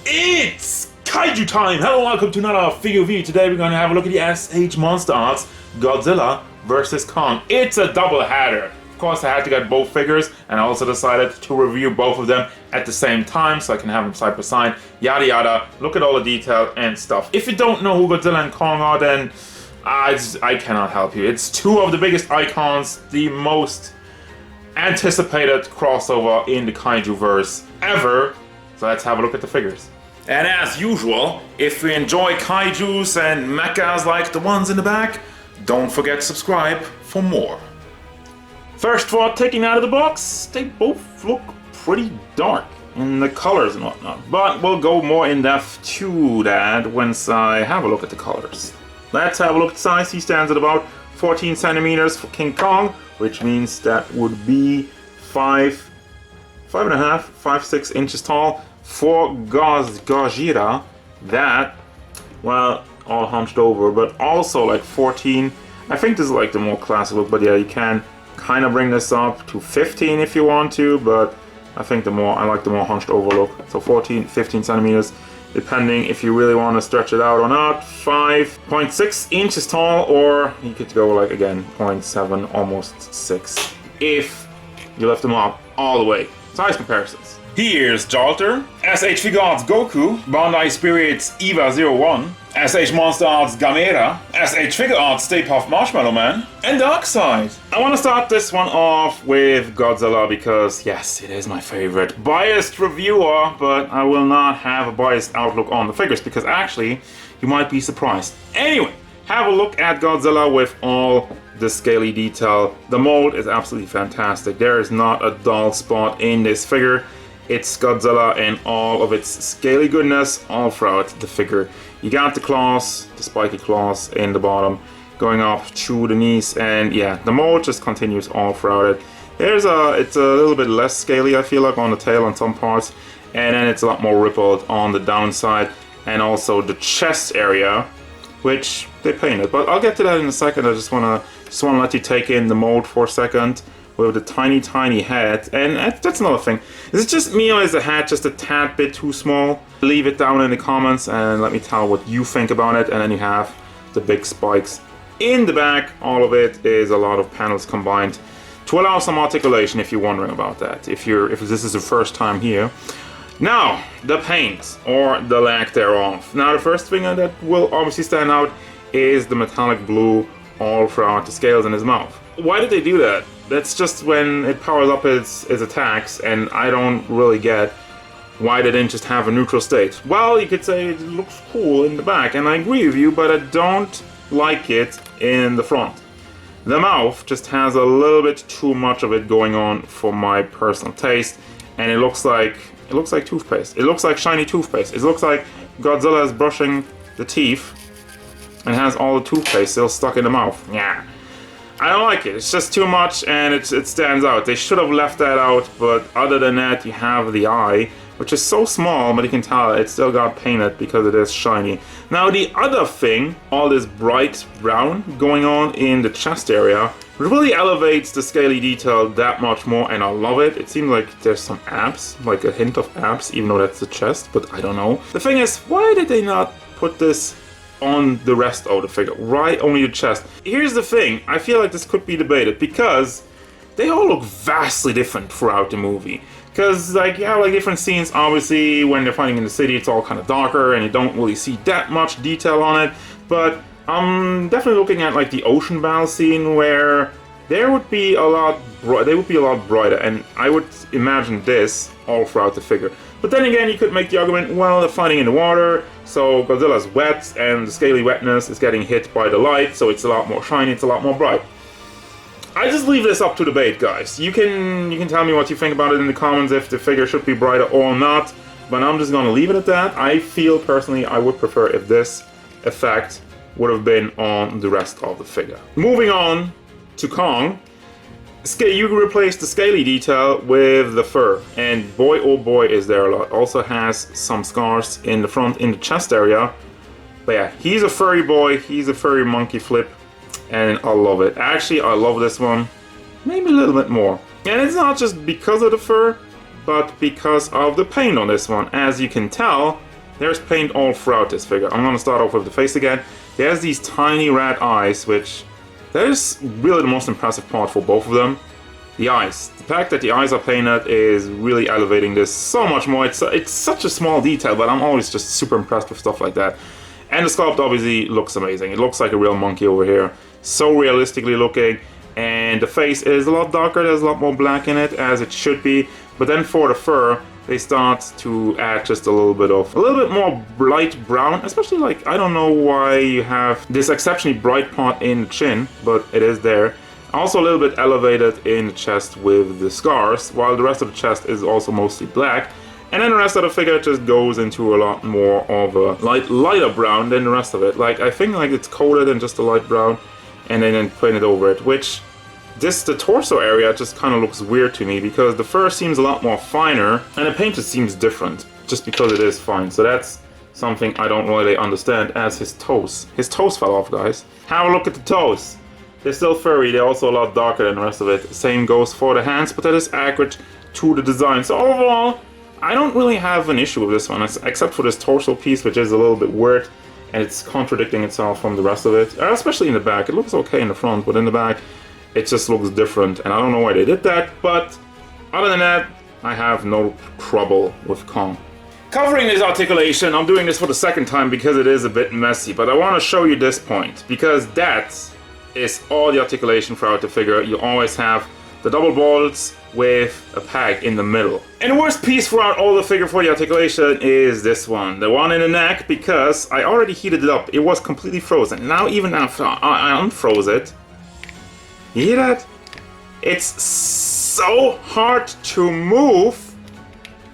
It's Kaiju time! Hello, welcome to another figure review. Today we're going to have a look at the S.H.MonsterArts Godzilla vs. Kong. It's a double header. Of course, I had to get both figures, and I also decided to review both of them at the same time so I can have them side by side, yada yada, look at all the detail and stuff. If you don't know who Godzilla and Kong are, then I cannot help you. It's two of the biggest icons, the most anticipated crossover in the Kaiju-verse ever. So let's have a look at the figures. And as usual, if you enjoy Kaijus and mechas like the ones in the back, don't forget to subscribe for more. First for taking out of the box, they both look pretty dark in the colors and whatnot, but we'll go more in depth to that once I have a look at the colors. Let's have a look at size. He stands at about 14 centimeters for King Kong, which means that would be 5.5, 6 tall. For Godzilla, that, well, all hunched over, but also like 14. I think this is like the more classic look, but yeah, you can kind of bring this up to 15 if you want to, but I think I like the more hunched over look. So 14, 15 centimeters, depending if you really want to stretch it out or not. 5.6 inches tall, or you could go like, again, 0.7, almost 6, if you lift them up all the way. Size comparisons. Here's Jalter, S.H. Figuarts Goku, Bandai Spirits Eva 01, S.H. MonsterArts Gamera, S.H. Figuarts Stay Puft Marshmallow Man, and Darkseid. I want to start this one off with Godzilla because, yes, it is my favorite. Biased reviewer, but I will not have a biased outlook on the figures because actually, you might be surprised. Anyway, have a look at Godzilla with all the scaly detail. The mold is absolutely fantastic. There is not a dull spot in this figure. It's Godzilla and all of its scaly goodness all throughout the figure. You got the claws, the spiky claws in the bottom, going up to the knees, and yeah, the mold just continues all throughout it. It's a little bit less scaly, I feel like, on the tail on some parts, and then it's a lot more rippled on the downside, and also the chest area, which they painted. But I'll get to that in a second. I just wanna let you take in the mold for a second. With the tiny head, and that's another thing. Is it just me or is the hat just a tad bit too small? Leave it down in the comments and let me tell what you think about it. And then you have the big spikes in the back. All of it is a lot of panels combined to allow some articulation if you're wondering about that. If this is the first time here. Now, the paint or the lack thereof. Now, the first thing that will obviously stand out is the metallic blue all throughout the scales in his mouth. Why did they do that? That's just when it powers up its attacks, and I don't really get why they didn't just have a neutral state. Well, you could say it looks cool in the back, and I agree with you, but I don't like it in the front. The mouth just has a little bit too much of it going on for my personal taste, and it looks like toothpaste. It looks like shiny toothpaste. It looks like Godzilla is brushing the teeth and has all the toothpaste still stuck in the mouth. Yeah. I don't like it. It's just too much and it stands out. They should have left that out, but other than that, you have the eye, which is so small, but you can tell it still got painted because it is shiny. Now the other thing, all this bright brown going on in the chest area, really elevates the scaly detail that much more, and I love it. It seems like there's some abs, like a hint of abs, even though that's the chest, but I don't know. The thing is, why did they not put this on the rest of the figure? Right, only the chest. Here's the thing, I feel like this could be debated because they all look vastly different throughout the movie. Because like you have like different scenes, obviously when they're fighting in the city it's all kind of darker and you don't really see that much detail on it, but I'm definitely looking at like the ocean battle scene where they would be a lot brighter, and I would imagine this all throughout the figure. But then again, you could make the argument, well, they're fighting in the water, so Godzilla's wet, and the scaly wetness is getting hit by the light, so it's a lot more shiny, it's a lot more bright. I just leave this up to debate, guys. You can tell me what you think about it in the comments, if the figure should be brighter or not, but I'm just gonna leave it at that. I feel, personally, I would prefer if this effect would have been on the rest of the figure. Moving on to Kong. You can replace the scaly detail with the fur, and boy oh boy is there a lot. Also has some scars in the front, in the chest area. But yeah, he's a furry boy, he's a furry monkey flip, and I love it. Actually, I love this one maybe a little bit more. And it's not just because of the fur, but because of the paint on this one. As you can tell, there's paint all throughout this figure. I'm gonna start off with the face again. He has these tiny red eyes, which that is really the most impressive part for both of them. The eyes. The fact that the eyes are painted is really elevating this so much more. It's such a small detail, but I'm always just super impressed with stuff like that. And the sculpt obviously looks amazing. It looks like a real monkey over here. So realistically looking. And the face is a lot darker. There's a lot more black in it, as it should be. But then for the fur, they start to add just a little bit more light brown, especially like, I don't know why you have this exceptionally bright part in the chin, but it is there. Also a little bit elevated in the chest with the scars, while the rest of the chest is also mostly black. And then the rest of the figure just goes into a lot more of a lighter brown than the rest of it. Like, I think like it's coated in just a light brown and then painted over it, which the torso area just kind of looks weird to me because the fur seems a lot more finer and the paint just seems different just because it is fine. So that's something I don't really understand. As his toes fell off, guys. Have a look at the toes. They're still furry, they're also a lot darker than the rest of it. Same goes for the hands, but that is accurate to the design. So overall, I don't really have an issue with this one, except for this torso piece, which is a little bit weird and it's contradicting itself from the rest of it, especially in the back. It looks okay in the front, but in the back it just looks different, and I don't know why they did that, but other than that, I have no trouble with Kong. Covering this articulation, I'm doing this for the second time because it is a bit messy, but I want to show you this point, because that is all the articulation throughout the figure. You always have the double balls with a peg in the middle. And the worst piece throughout all the figure for the articulation is this one, the one in the neck, because I already heated it up. It was completely frozen. Now even after I unfroze it, you hear that? It's so hard to move.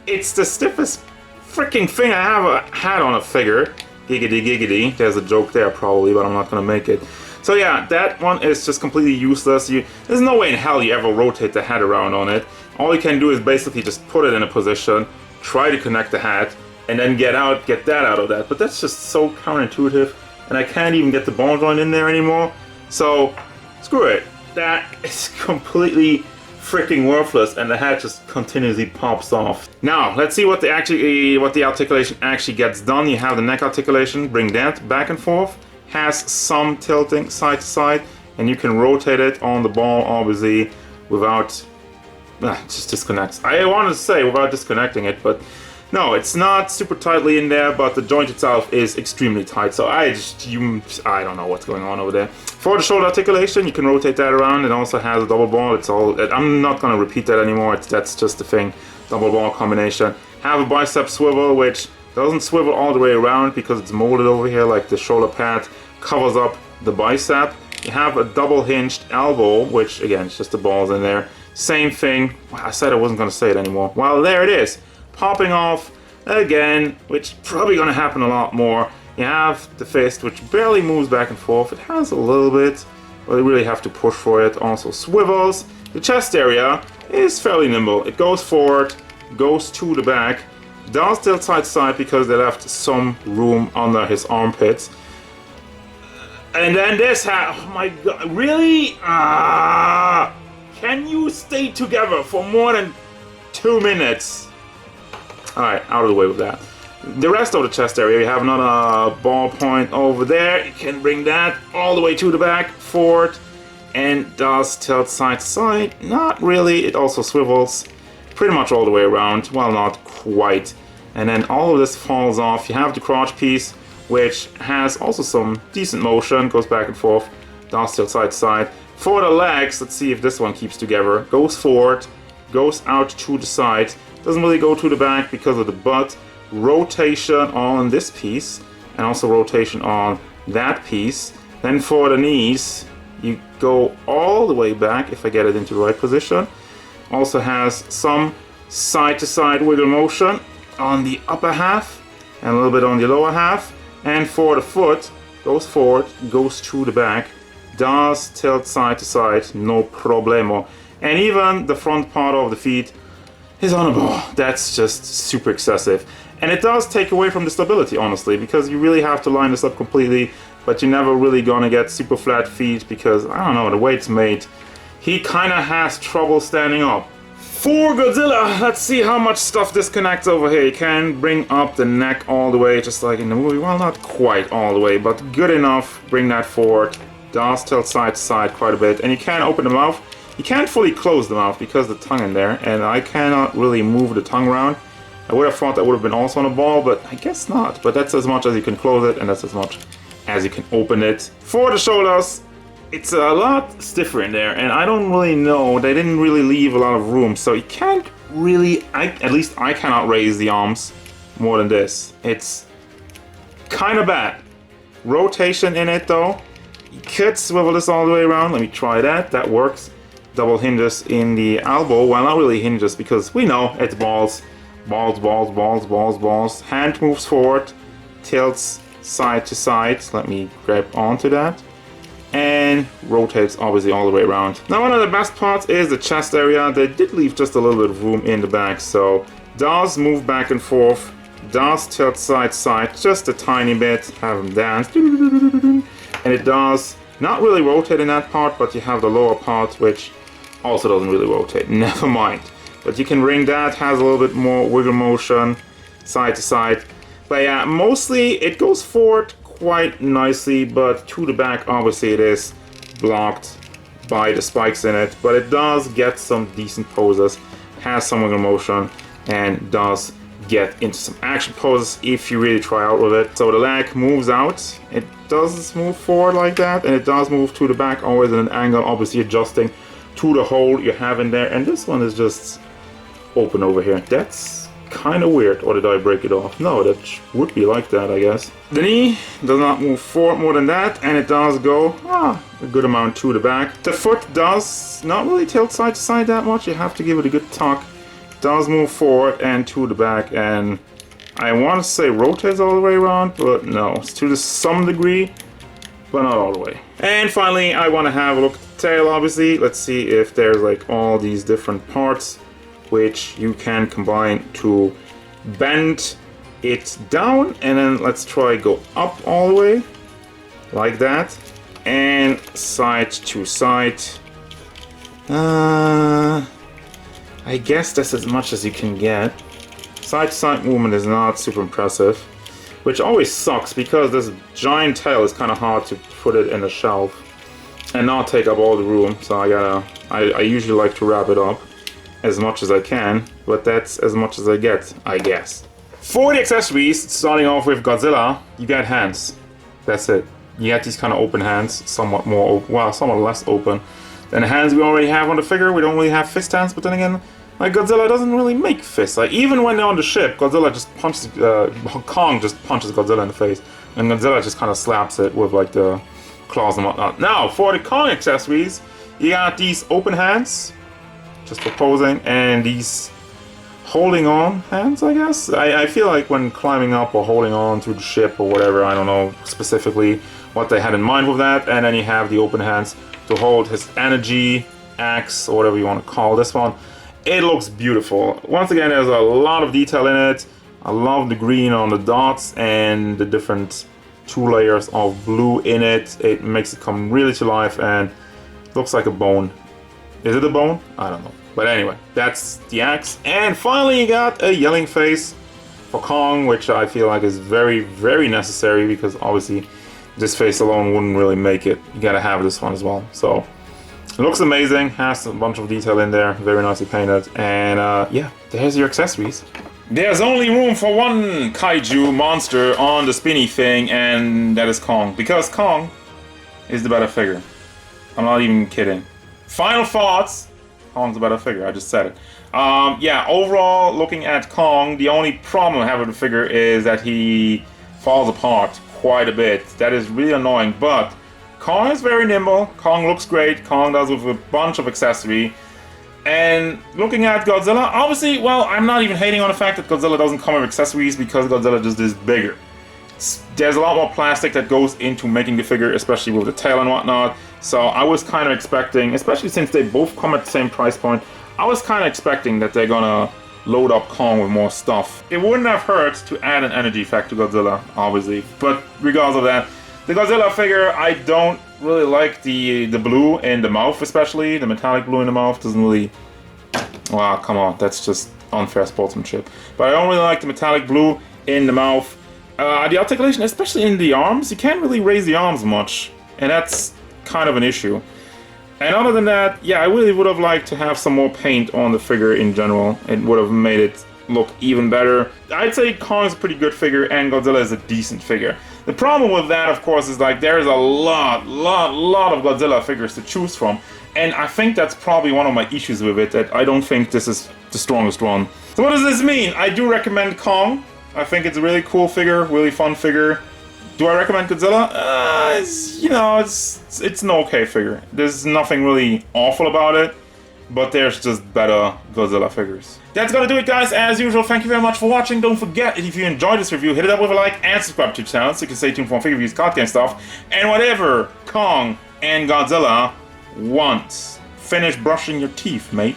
It's the stiffest freaking thing I ever had on a figure. Giggity giggity. There's a joke there probably, but I'm not gonna make it. So yeah, that one is just completely useless. There's no way in hell you ever rotate the head around on it. All you can do is basically just put it in a position, try to connect the head, and then get that out of that. But that's just so counterintuitive, and I can't even get the ball joint in there anymore. So screw it. That is completely freaking worthless, and the head just continuously pops off. Now, let's see what the articulation actually gets done. You have the neck articulation, bring that back and forth. Has some tilting side to side, and you can rotate it on the ball, obviously, without... it just disconnects. I wanted to say without disconnecting it, but no, it's not super tightly in there, but the joint itself is extremely tight, so I don't know what's going on over there. For the shoulder articulation, you can rotate that around. It also has a double ball. I'm not going to repeat that anymore. That's just the thing. Double ball combination. Have a bicep swivel, which doesn't swivel all the way around because it's molded over here, like the shoulder pad covers up the bicep. You have a double hinged elbow, which again, it's just the balls in there. Same thing. I said I wasn't going to say it anymore. Well, there it is. Popping off again, which is probably going to happen a lot more. You have the fist, which barely moves back and forth. It has a little bit, but you really have to push for it. Also swivels. The chest area is fairly nimble. It goes forward, goes to the back, does tilt side to side because they left some room under his armpits. And then this hat, oh my god, really? Can you stay together for more than 2 minutes? Alright, out of the way with that. The rest of the chest area, you have another ball point over there. You can bring that all the way to the back, forward, and does tilt side to side. Not really, it also swivels pretty much all the way around. Well, not quite. And then all of this falls off. You have the crotch piece, which has also some decent motion, goes back and forth, does tilt side to side. For the legs, let's see if this one keeps together. Goes forward, goes out to the side. Doesn't really go to the back because of the butt. Rotation on this piece, and also rotation on that piece. Then for the knees, you go all the way back if I get it into the right position. Also has some side to side wiggle motion on the upper half and a little bit on the lower half. And for the foot, goes forward, goes to the back, does tilt side to side, no problemo. And even the front part of the feet is on a ball. That's just super excessive. And it does take away from the stability, honestly, because you really have to line this up completely, but you're never really gonna get super flat feet because, I don't know, the way it's made, he kinda has trouble standing up. For Godzilla, let's see how much stuff disconnects over here. You can bring up the neck all the way, just like in the movie. Well, not quite all the way, but good enough. Bring that forward. Does tilt side to side quite a bit. And you can open the mouth. You can't fully close the mouth because of the tongue in there, and I cannot really move the tongue around. I would have thought that would have been also on the ball, but I guess not. But that's as much as you can close it, and that's as much as you can open it. For the shoulders, it's a lot stiffer in there, and I don't really know. They didn't really leave a lot of room, so you can't really, at least I cannot raise the arms more than this. It's kind of bad. Rotation in it though. You could swivel this all the way around. Let me try that. That works. Double hinges in the elbow. Well, not really hinges because we know it's balls. Balls, balls, balls, balls, balls. Hand moves forward, tilts side to side. Let me grab onto that. And rotates obviously all the way around. Now one of the best parts is the chest area. They did leave just a little bit of room in the back, so does move back and forth, does tilt side to side just a tiny bit, have them dance, and it does not really rotate in that part, but you have the lower part which also doesn't really rotate. Never mind. But you can ring that, has a little bit more wiggle motion side to side. But yeah, mostly it goes forward quite nicely, but to the back obviously it is blocked by the spikes in it, but it does get some decent poses, has some wiggle motion, and does get into some action poses if you really try out with it. So the leg moves out, it does move forward like that, and it does move to the back always in an angle, obviously adjusting to the hole you have in there, and this one is just open over here. That's kind of weird. Or did I break it off? No, that would be like that, I guess. The knee does not move forward more than that, and it does go a good amount to the back. The foot does not really tilt side to side that much. You have to give it a good tuck. Does move forward and to the back, and I want to say rotates all the way around, but no, it's to some degree, but not all the way. And finally, I want to have a look at the tail, obviously. Let's see if there's like all these different parts which you can combine to bend it down, and then let's try go up all the way like that, and side to side. I guess that's as much as you can get. Side to side movement is not super impressive, which always sucks because this giant tail is kind of hard to put it in a shelf and not take up all the room. So I usually like to wrap it up as much as I can, but that's as much as I get, I guess. For the accessories, starting off with Godzilla, you get hands. That's it. You get these kind of open hands, somewhat more, well, somewhat less open than the hands we already have on the figure. We don't really have fist hands, but then again, like Godzilla doesn't really make fists. Like even when they're on the ship, Godzilla just punches, Kong just punches Godzilla in the face, and Godzilla just kind of slaps it with like the claws and whatnot. Now, for the Kong accessories, you got these open hands, just for posing, and these holding on hands, I guess. I feel like when climbing up or holding on to the ship or whatever, I don't know specifically what they had in mind with that. And then you have the open hands to hold his energy axe, or whatever you want to call this one. It looks beautiful. Once again, there's a lot of detail in it. I love the green on the dots and the different 2 layers of blue in it. It makes it come really to life and looks like a bone. Is it a bone? I don't know. But anyway, that's the axe. And finally you got a yelling face for Kong, which I feel like is very, very necessary, because obviously this face alone wouldn't really make it. You gotta have this one as well. So it looks amazing, has a bunch of detail in there, very nicely painted, and yeah, there's your accessories. There's only room for one kaiju monster on the spinny thing, and that is Kong, because Kong is the better figure. I'm not even kidding. Final thoughts. Kong's a better figure, I just said it. Yeah, overall, looking at Kong, the only problem I have with the figure is that he falls apart quite a bit. That is really annoying, but Kong is very nimble, Kong looks great, Kong does with a bunch of accessory. And looking at Godzilla, obviously, well, I'm not even hating on the fact that Godzilla doesn't come with accessories, because Godzilla just is bigger. There's a lot more plastic that goes into making the figure, especially with the tail and whatnot. So I was kind of expecting, especially since they both come at the same price point, I was kind of expecting that they're gonna load up Kong with more stuff. It wouldn't have hurt to add an energy effect to Godzilla, obviously. But regardless of that, the Godzilla figure, I don't really like the blue in the mouth, especially. The metallic blue in the mouth doesn't really Wow, come on, that's just unfair sportsmanship. But I don't really like the metallic blue in the mouth. The articulation, especially in the arms, you can't really raise the arms much, and that's kind of an issue. And other than that, yeah, I really would have liked to have some more paint on the figure in general. It would have made it look even better. I'd say Kong's a pretty good figure and Godzilla is a decent figure. The problem with that, of course, is like there's a lot of Godzilla figures to choose from. And I think that's probably one of my issues with it, that I don't think this is the strongest one. So what does this mean? I do recommend Kong. I think it's a really cool figure, really fun figure. Do I recommend Godzilla? You know, it's an okay figure. There's nothing really awful about it, but there's just better Godzilla figures. That's gonna do it, guys. As usual, thank you very much for watching. Don't forget, if you enjoyed this review, hit it up with a like and subscribe to the channel so you can stay tuned for figure reviews, card game stuff, and whatever Kong and Godzilla want. Finish brushing your teeth, mate.